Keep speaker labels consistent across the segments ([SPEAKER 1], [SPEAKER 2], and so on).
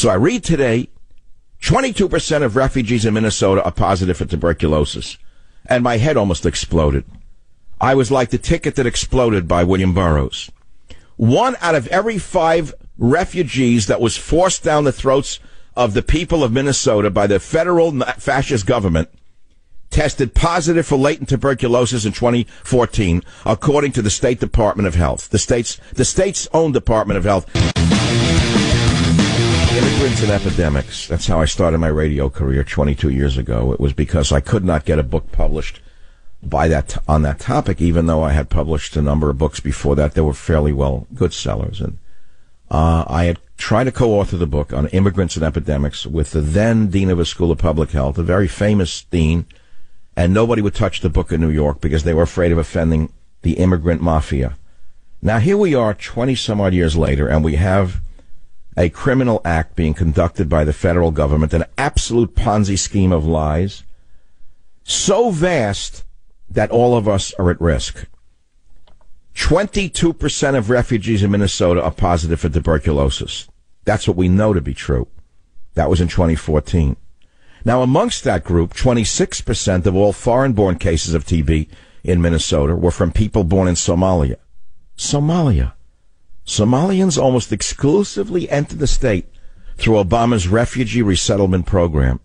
[SPEAKER 1] So I read today, 22% of refugees in Minnesota are positive for tuberculosis. And my head almost exploded. I was like the ticket that exploded by William Burroughs. 1 out of every 5 refugees that was forced down the throats of the people of Minnesota by the federal fascist government tested positive for latent tuberculosis in 2014, according to the State Department of Health. The state's own Department of Health. Immigrants and epidemics. That's how I started my radio career 22 years ago. It was because I could not get a book published on that topic, even though I had published a number of books before that. They were fairly well good sellers. And I had tried to co-author the book on immigrants and epidemics with the then Dean of a School of Public Health, a very famous dean, and nobody would touch the book in New York because they were afraid of offending the immigrant mafia. Now here we are 20-some-odd years later, and we have a criminal act being conducted by the federal government, an absolute Ponzi scheme of lies, so vast that all of us are at risk. 22% of refugees in Minnesota are positive for tuberculosis. That's what we know to be true. That was in 2014. Now, amongst that group, 26% of all foreign-born cases of TB in Minnesota were from people born in Somalia. Somalia. Somalians almost exclusively enter the state through Obama's refugee resettlement program.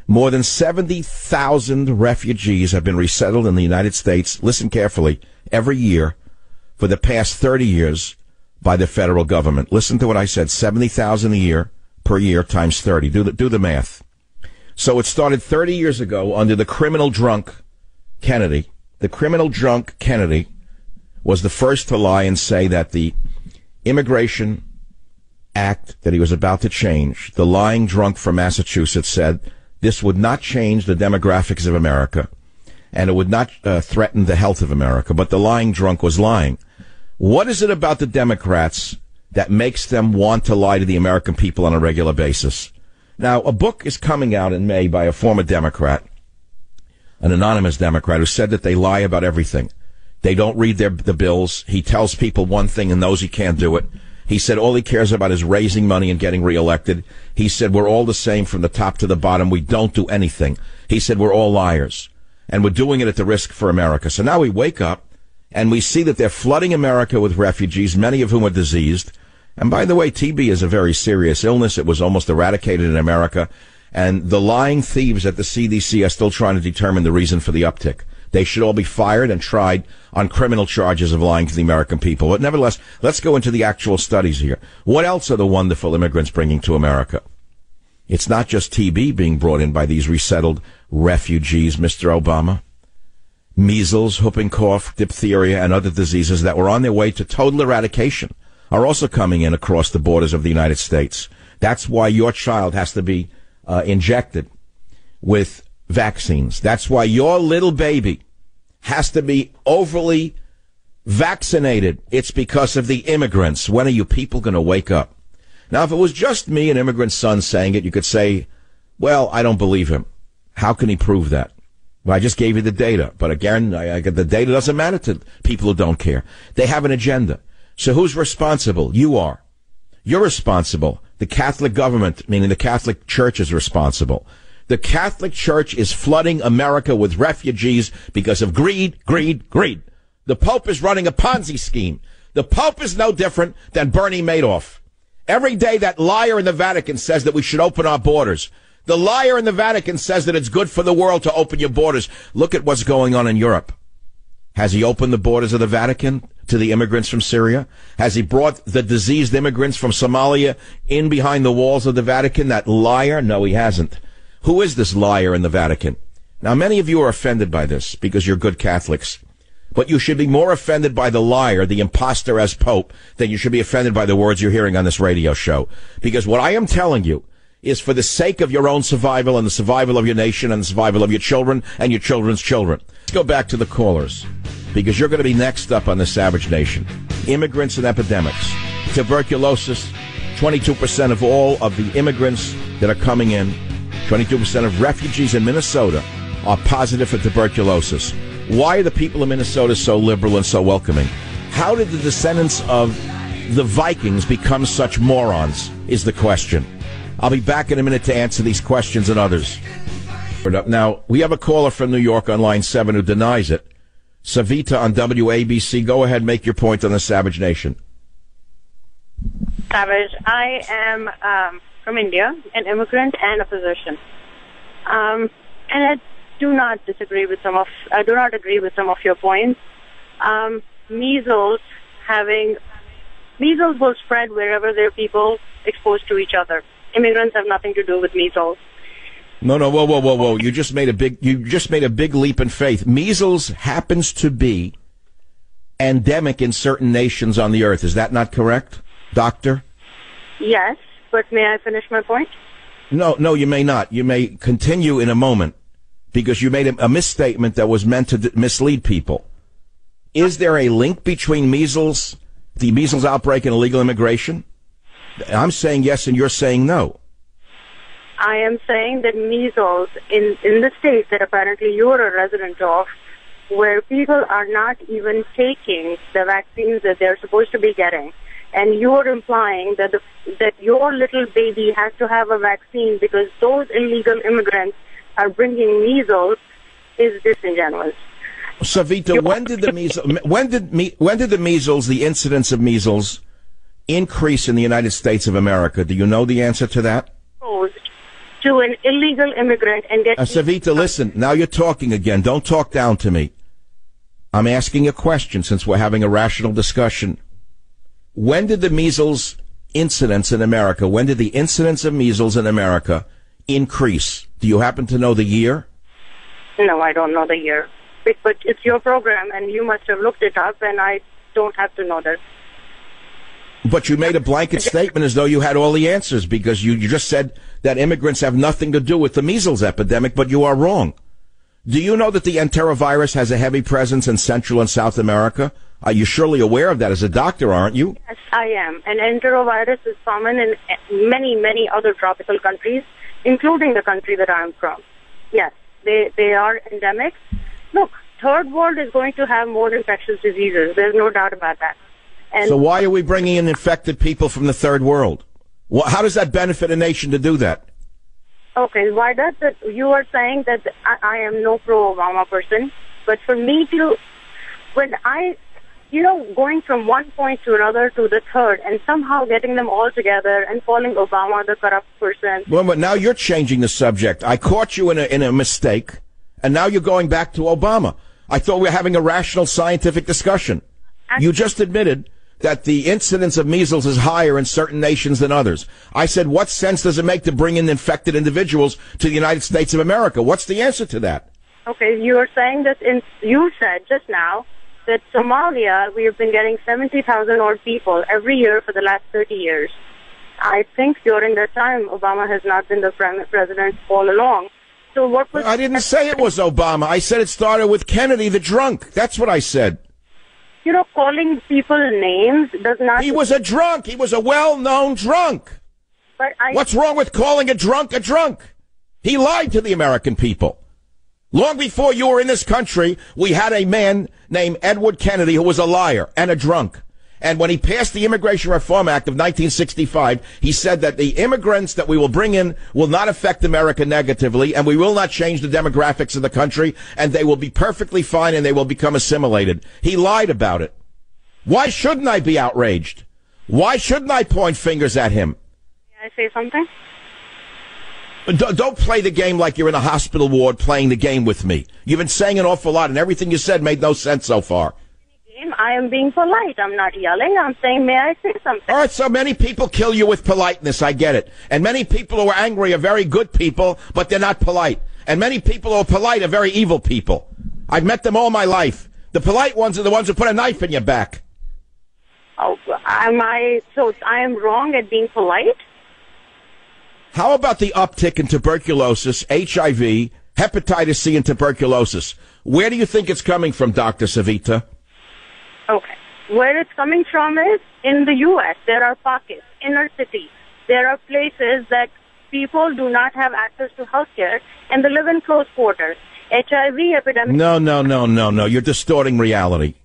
[SPEAKER 1] More than 70,000 refugees have been resettled in the United States, listen carefully, every year for the past 30 years by the federal government. Listen to what I said, 70,000 a year per year times 30. Do the math. So it started 30 years ago under the criminal drunk Kennedy. The criminal drunk Kennedy was the first to lie and say that the Immigration Act that he was about to change, the lying drunk from Massachusetts said this would not change the demographics of America and it would not threaten the health of America, but the lying drunk was lying. What is it about the Democrats that makes them want to lie to the American people on a regular basis? Now, a book is coming out in May by a former Democrat, an anonymous Democrat, who said that they lie about everything. They don't read the bills. He tells people one thing and knows he can't do it. He said all he cares about is raising money and getting reelected. He said we're all the same from the top to the bottom. We don't do anything. He said we're all liars. And we're doing it at the risk for America. So now we wake up and we see that they're flooding America with refugees, many of whom are diseased. And by the way, TB is a very serious illness. It was almost eradicated in America. And the lying thieves at the CDC are still trying to determine the reason for the uptick. They should all be fired and tried on criminal charges of lying to the American people. But nevertheless, let's go into the actual studies here. What else are the wonderful immigrants bringing to America? It's not just TB being brought in by these resettled refugees, Mr. Obama. Measles, whooping cough, diphtheria, and other diseases that were on their way to total eradication are also coming in across the borders of the United States. That's why your child has to be injected with vaccines. That's why your little baby has to be overly vaccinated. It's because of the immigrants. When are you people going to wake up? Now, if it was just me, an immigrant son, saying it, you could say, well, I don't believe him. How can he prove that? Well, I just gave you the data. But again, the data doesn't matter to people who don't care. They have an agenda. So who's responsible? You are. You're responsible. The Catholic government, meaning the Catholic Church, is responsible. The Catholic Church is flooding America with refugees because of greed, greed, greed. The Pope is running a Ponzi scheme. The Pope is no different than Bernie Madoff. Every day that liar in the Vatican says that we should open our borders. The liar in the Vatican says that it's good for the world to open your borders. Look at what's going on in Europe. Has he opened the borders of the Vatican to the immigrants from Syria? Has he brought the diseased immigrants from Somalia in behind the walls of the Vatican? That liar? No, he hasn't. Who is this liar in the Vatican? Now, many of you are offended by this because you're good Catholics. But you should be more offended by the liar, the imposter as Pope, than you should be offended by the words you're hearing on this radio show. Because what I am telling you is for the sake of your own survival and the survival of your nation and the survival of your children and your children's children. Let's go back to the callers, because you're going to be next up on the Savage Nation. Immigrants and epidemics. Tuberculosis, 22% of all of the immigrants that are coming in, 22% of refugees in Minnesota are positive for tuberculosis. Why are the people of Minnesota so liberal and so welcoming? How did the descendants of the Vikings become such morons, is the question. I'll be back in a minute to answer these questions and others. Now, we have a caller from New York on line 7 who denies it. Savita on WABC. Go ahead, make your point on the Savage Nation.
[SPEAKER 2] Savage, I am from India, an immigrant and a physician. And I do not agree with some of your points. Measles will spread wherever there are people exposed to each other. Immigrants have nothing to do with measles.
[SPEAKER 1] No, whoa. You just made a big leap in faith. Measles happens to be endemic in certain nations on the earth. Is that not correct, doctor?
[SPEAKER 2] Yes, but may I finish my point?
[SPEAKER 1] No, you may not. You may continue in a moment because you made a misstatement that was meant to mislead people. Is there a link between measles, the measles outbreak, and illegal immigration? I'm saying yes, and you're saying no.
[SPEAKER 2] I am saying that measles in the states that apparently you're a resident of, where people are not even taking the vaccines that they're supposed to be getting, and you're implying that that your little baby has to have a vaccine because those illegal immigrants are bringing measles, is disingenuous.
[SPEAKER 1] Savita, when did the measles, the incidence of measles, increase in the United States of America? Do you know the answer to that?
[SPEAKER 2] To an illegal immigrant and get...
[SPEAKER 1] Savita, listen, now you're talking again. Don't talk down to me. I'm asking a question since we're having a rational discussion. When did the measles incidence in America, when did the incidence of measles in America increase? Do you happen to know the year?
[SPEAKER 2] No, I don't know the year. But it's your program, and you must have looked it up, and I don't have to know that.
[SPEAKER 1] But you made a blanket statement as though you had all the answers because you just said that immigrants have nothing to do with the measles epidemic, but you are wrong. Do you know that the enterovirus has a heavy presence in Central and South America? Are you surely aware of that as a doctor, aren't you?
[SPEAKER 2] Yes, I am. And enterovirus is common in many, many other tropical countries, including the country that I'm from. Yes, they are endemic. Look, third world is going to have more infectious diseases. There's no doubt about that. And
[SPEAKER 1] so why are we bringing in infected people from the third world? How does that benefit a nation to do that?
[SPEAKER 2] Okay, why does it? You are saying that I am no pro-Obama person, but for me to, going from one point to another to the third and somehow getting them all together and calling Obama the corrupt person.
[SPEAKER 1] Well, but now you're changing the subject. I caught you in a mistake, and now you're going back to Obama. I thought we were having a rational scientific discussion. You just admitted that the incidence of measles is higher in certain nations than others. I said, what sense does it make to bring in infected individuals to the United States of America? What's the answer to that?
[SPEAKER 2] Okay, you are saying that you said just now that Somalia, we have been getting 70,000 odd people every year for the last 30 years. I think during that time, Obama has not been the president all along. So what was...
[SPEAKER 1] I didn't say it was Obama. I said it started with Kennedy, the drunk. That's what I said.
[SPEAKER 2] Calling people names does not...
[SPEAKER 1] He was a drunk. He was a well-known drunk.
[SPEAKER 2] But
[SPEAKER 1] What's wrong with calling a drunk a drunk? He lied to the American people. Long before you were in this country, we had a man named Edward Kennedy who was a liar and a drunk. And when he passed the Immigration Reform Act of 1965, he said that the immigrants that we will bring in will not affect America negatively, and we will not change the demographics of the country, and they will be perfectly fine, and they will become assimilated. He lied about it. Why shouldn't I be outraged? Why shouldn't I point fingers at him?
[SPEAKER 2] May I say something?
[SPEAKER 1] Don't play the game like you're in a hospital ward playing the game with me. You've been saying an awful lot, and everything you said made no sense so far.
[SPEAKER 2] I am being polite. I'm not yelling. I'm saying, may I say something?
[SPEAKER 1] All right, so many people kill you with politeness. I get it. And many people who are angry are very good people, but they're not polite. And many people who are polite are very evil people. I've met them all my life. The polite ones are the ones who put a knife in your back.
[SPEAKER 2] Oh, so I am wrong at being polite?
[SPEAKER 1] How about the uptick in tuberculosis, HIV, hepatitis C, and tuberculosis? Where do you think it's coming from, Dr. Savita?
[SPEAKER 2] Okay. Where it's coming from is in the U.S. There are pockets, inner cities. There are places that people do not have access to health care and they live in close quarters. HIV epidemic...
[SPEAKER 1] No. You're distorting reality.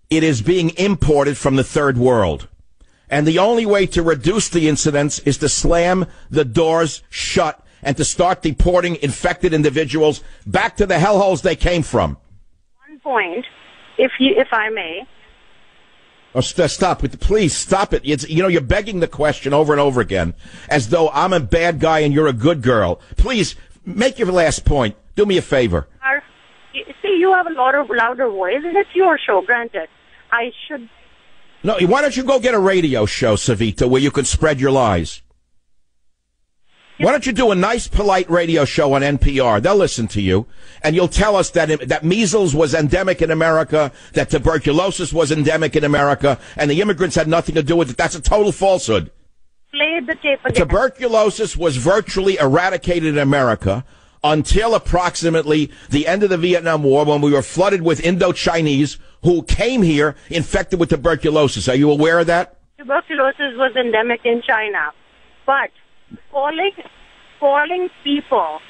[SPEAKER 1] It is being imported from the third world. And the only way to reduce the incidence is to slam the doors shut and to start deporting infected individuals back to the hellholes they came from.
[SPEAKER 2] One point, if I may.
[SPEAKER 1] Oh, stop it. Please stop it. You're begging the question over and over again as though I'm a bad guy and you're a good girl. Please make your last point. Do me a favor.
[SPEAKER 2] See, you have a louder voice, and it's your show, granted. I should...
[SPEAKER 1] No, why don't you go get a radio show, Savita, where you can spread your lies? Why don't you do a nice, polite radio show on NPR? They'll listen to you, and you'll tell us that measles was endemic in America, that tuberculosis was endemic in America, and the immigrants had nothing to do with it. That's a total falsehood.
[SPEAKER 2] Play the tape again.
[SPEAKER 1] Tuberculosis was virtually eradicated in America until approximately the end of the Vietnam War, when we were flooded with Indo-Chinese who came here infected with tuberculosis. Are you aware of that?
[SPEAKER 2] Tuberculosis was endemic in China. But calling people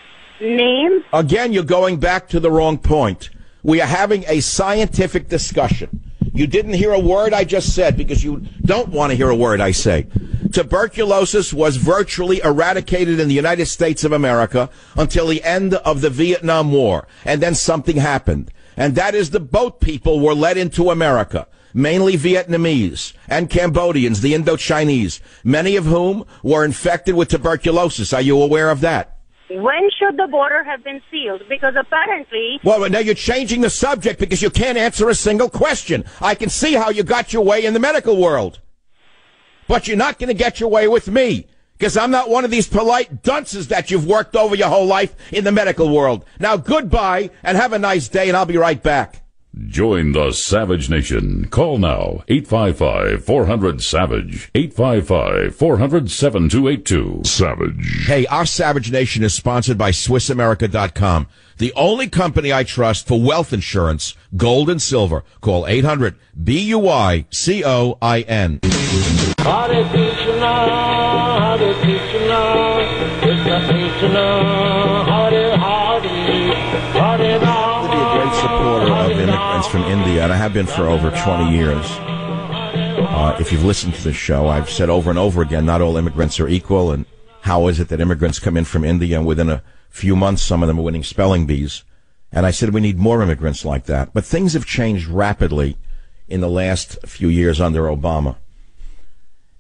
[SPEAKER 2] names...
[SPEAKER 1] Again, you're going back to the wrong point. We are having a scientific discussion. You didn't hear a word I just said because you don't want to hear a word I say. Tuberculosis was virtually eradicated in the United States of America until the end of the Vietnam War. And then something happened. And that is the boat people were led into America, mainly Vietnamese and Cambodians, the Indo-Chinese, many of whom were infected with tuberculosis. Are you aware of that?
[SPEAKER 2] When should the border have been sealed? Because apparently...
[SPEAKER 1] Well, now you're changing the subject because you can't answer a single question. I can see how you got your way in the medical world. But you're not going to get your way with me because I'm not one of these polite dunces that you've worked over your whole life in the medical world. Now, goodbye and have a nice day, and I'll be right back.
[SPEAKER 3] Join the Savage Nation. Call now, 855-400-SAVAGE, 855-400-7282. Savage.
[SPEAKER 1] Hey, our Savage Nation is sponsored by SwissAmerica.com, the only company I trust for wealth insurance, gold and silver. Call 800-BUICOIN.
[SPEAKER 4] Hare Krishna, Hare Krishna, Krishna Krishna, Hare Hare, Hare Rama.
[SPEAKER 1] Supporter of immigrants from India, and I have been for over 20 years. If you've listened to this show, I've said over and over again, not all immigrants are equal, and how is it that immigrants come in from India and within a few months some of them are winning spelling bees? And I said we need more immigrants like that. But things have changed rapidly in the last few years under Obama.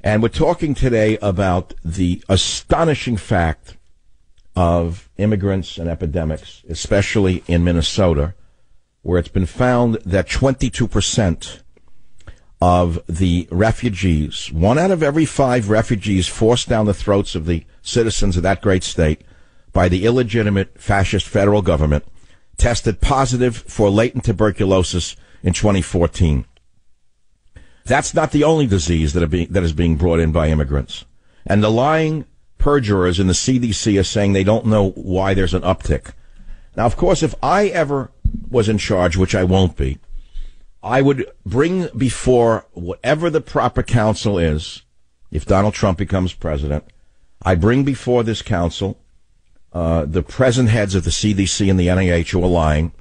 [SPEAKER 1] And we're talking today about the astonishing fact of immigrants and epidemics, especially in Minnesota, where it's been found that 22% of the refugees, 1 out of every 5 refugees forced down the throats of the citizens of that great state by the illegitimate fascist federal government, tested positive for latent tuberculosis in 2014. That's not the only disease that is being brought in by immigrants. And the lying perjurers in the CDC are saying they don't know why there's an uptick. Now, of course, if I ever was in charge, which I won't be, I would bring before whatever the proper council is, if Donald Trump becomes president, I bring before this council the present heads of the CDC and the NIH who are lying,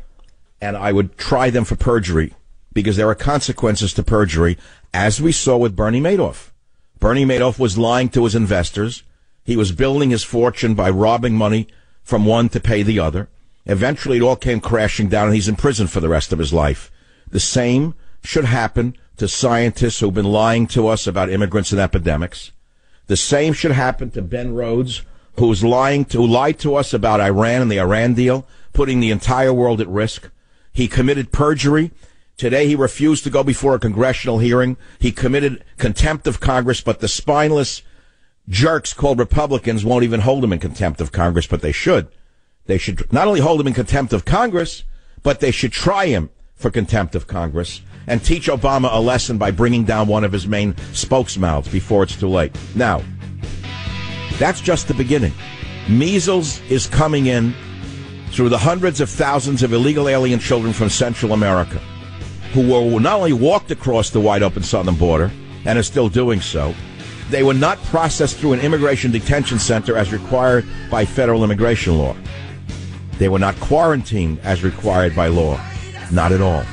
[SPEAKER 1] and I would try them for perjury, because there are consequences to perjury, as we saw with Bernie Madoff. Bernie Madoff was lying to his investors. He was building his fortune by robbing money from one to pay the other. Eventually, it all came crashing down, and he's in prison for the rest of his life. The same should happen to scientists who've been lying to us about immigrants and epidemics. The same should happen to Ben Rhodes, who lied to us about Iran and the Iran deal, putting the entire world at risk. He committed perjury. Today, he refused to go before a congressional hearing. He committed contempt of Congress, but the spineless jerks called Republicans won't even hold him in contempt of Congress, but they should. They should not only hold him in contempt of Congress, but they should try him for contempt of Congress and teach Obama a lesson by bringing down one of his main spokesmouths before it's too late. Now, that's just the beginning. Measles is coming in through the hundreds of thousands of illegal alien children from Central America who were not only walked across the wide open southern border and are still doing so, they were not processed through an immigration detention center as required by federal immigration law. They were not quarantined as required by law. Not at all.